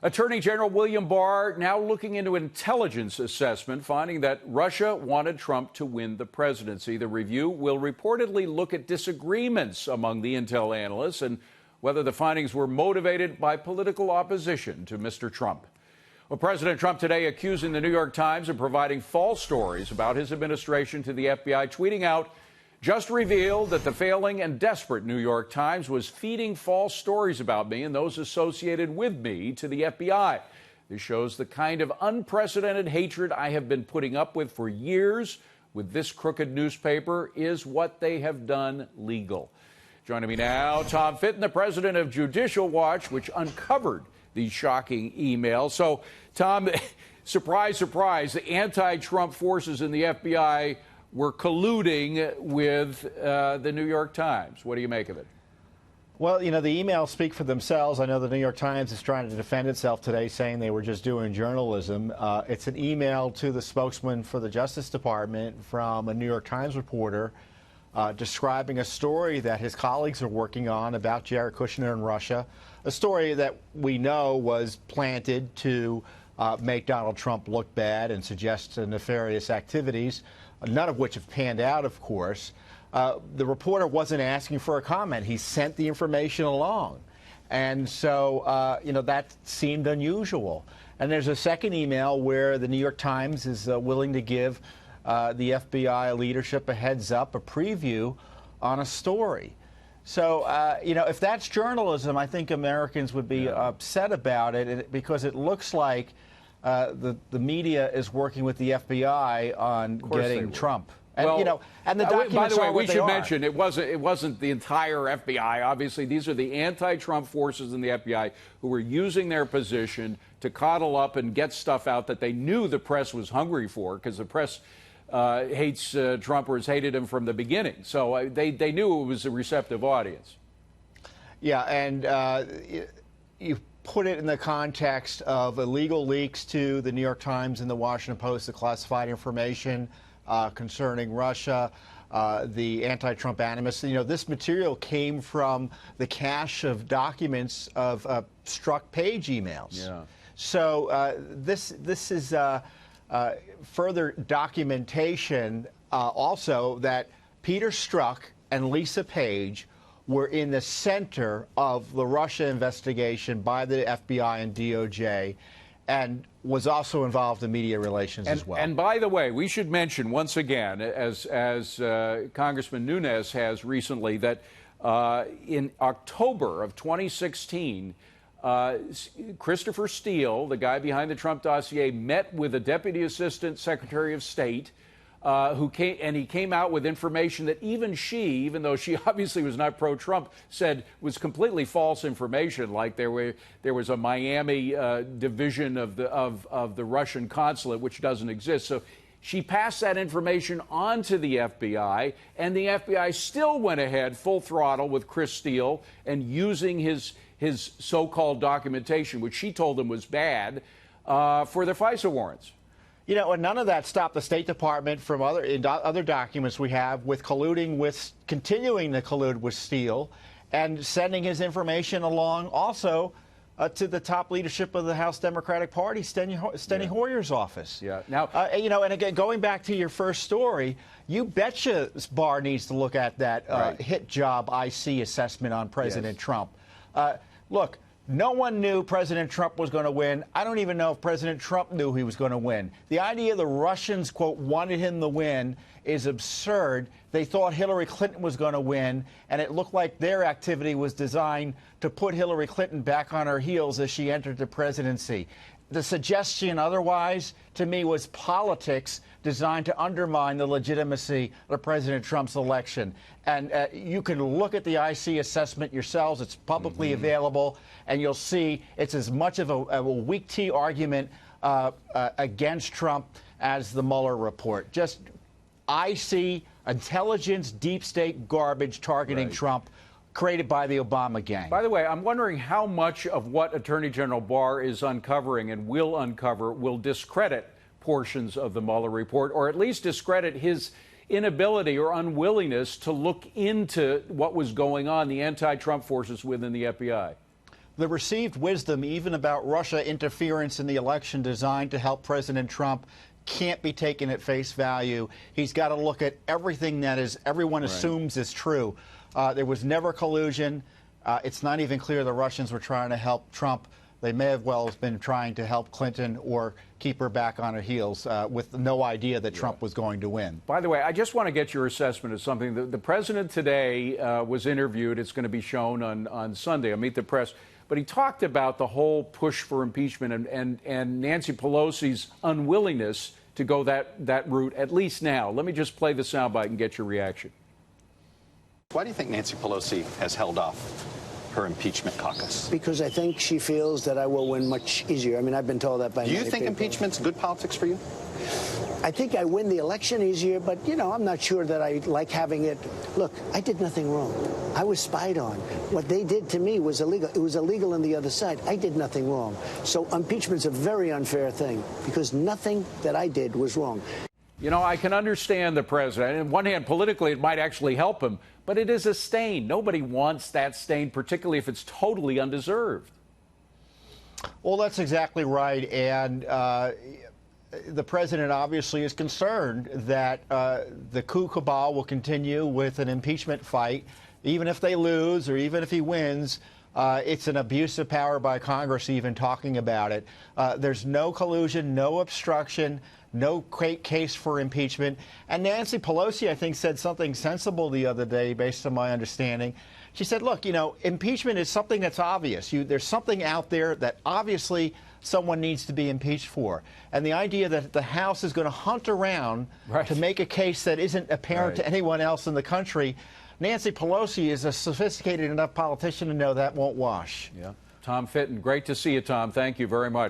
Attorney General William Barr now looking into intelligence assessment, finding that Russia wanted Trump to win the presidency. The review will reportedly look at disagreements among the intel analysts and whether the findings were motivated by political opposition to Mr. Trump. Well, President Trump today accusing the New York Times of providing false stories about his administration to the FBI, tweeting out, "Just revealed that the failing and desperate New York Times was feeding false stories about me and those associated with me to the FBI. This shows the kind of unprecedented hatred I have been putting up with for years with this crooked newspaper. Is what they have done legal?" Joining me now, Tom Fitton, the president of Judicial Watch, which uncovered these shocking emails. So, Tom, surprise, surprise, the anti-Trump forces in the FBI were colluding with the New York Times. What do you make of it? Well, you know, the emails speak for themselves. I know the New York Times is trying to defend itself today, saying they were just doing journalism. It's an email to the spokesman for the Justice Department from a New York Times reporter describing a story that his colleagues are working on about Jared Kushner in Russia, a story that we know was planted to make Donald Trump look bad and suggest nefarious activities, none of which have panned out, of course. The reporter wasn't asking for a comment. He sent the information along. And so, you know, that seemed unusual. And there's a second email where the New York Times is willing to give the FBI leadership a heads up, a preview on a story. So, you know, if that's journalism, I think Americans would be upset about it because it looks like the media is working with the FBI on getting Trump. And, well, you know, and the documents by the way, are what we they should are. mention it wasn't the entire FBI. Obviously, these are the anti-Trump forces in the FBI who were using their position to coddle up and get stuff out that they knew the press was hungry for, because the press hates Trump or has hated him from the beginning. So they knew it was a receptive audience. Yeah, and you put it in the context of illegal leaks to the New York Times and the Washington Post, the classified information concerning Russia, the anti-Trump animus. You know, this material came from the cache of documents of struck page emails. Yeah. So this is further documentation also that Peter Strzok and Lisa Page were in the center of the Russia investigation by the FBI and DOJ, and was also involved in media relations as well. And by the way, we should mention once again, as Congressman Nunes has recently, that in October of 2016, Christopher Steele, the guy behind the Trump dossier, met with a Deputy Assistant Secretary of State he came out with information that even though she obviously was not pro-Trump, said was completely false information, like there was a Miami division of the Russian consulate, which doesn't exist. So she passed that information on to the FBI, and the FBI still went ahead full throttle with Chris Steele and using his so-called documentation, which she told them was bad, for their FISA warrants. You know, and none of that stopped the State Department from other documents we have with continuing to collude with Steele and sending his information along also to the top leadership of the House Democratic Party, Steny Hoyer's office. Yeah. Now, you know, and again, going back to your first story, you betcha Barr needs to look at that hit job IC assessment on President Trump. Look. No one knew President Trump was going to win. I don't even know if President Trump knew he was going to win. The idea the Russians, quote, wanted him to win is absurd. They thought Hillary Clinton was going to win, and it looked like their activity was designed to put Hillary Clinton back on her heels as she entered the presidency. The suggestion otherwise, to me, was politics designed to undermine the legitimacy of President Trump's election. And you can look at the IC assessment yourselves. It's publicly available, and you'll see it's as much of a weak tea argument against Trump as the Mueller report. Just IC, intelligence, deep state garbage targeting Trump, created by the Obama gang. By the way, I'm wondering how much of what Attorney General Barr is uncovering and will uncover will discredit portions of the Mueller report, or at least discredit his inability or unwillingness to look into what was going on, the anti-Trump forces within the FBI. the received wisdom, even about Russia interference in the election designed to help President Trump, can't be taken at face value. He's got to look at everything that everyone assumes is true. There was never collusion. It's not even clear the Russians were trying to help Trump. They may have well been trying to help Clinton or keep her back on her heels with no idea that Trump was going to win. By the way, I just want to get your assessment of something. The president today was interviewed. It's going to be shown on Sunday on Meet the Press. But he talked about the whole push for impeachment and Nancy Pelosi's unwillingness to go that route, at least now. Let me just play the soundbite and get your reaction. Why do you think Nancy Pelosi has held off her impeachment caucus? Because I think she feels that I will win much easier. I mean, I've been told that by many people. Do you think impeachment's good politics for you? I think I win the election easier, but, you know, I'm not sure that I like having it. Look, I did nothing wrong. I was spied on. What they did to me was illegal. It was illegal on the other side. I did nothing wrong. So impeachment's a very unfair thing because nothing that I did was wrong. You know, I can understand the president. On one hand, politically, it might actually help him, but it is a stain. Nobody wants that stain, particularly if it's totally undeserved. Well, that's exactly right. And the president obviously is concerned that the coup cabal will continue with an impeachment fight. Even if they lose or even if he wins, it's an abuse of power by Congress even talking about it. There's no collusion, no obstruction, no case for impeachment. And Nancy Pelosi, I think, said something sensible the other day, based on my understanding. She said, look, you know, impeachment is something that's obvious. There's something out there that obviously someone needs to be impeached for. And the idea that the House is going to hunt around to make a case that isn't apparent to anyone else in the country, Nancy Pelosi is a sophisticated enough politician to know that won't wash. Yeah. Tom Fitton, great to see you, Tom. Thank you very much.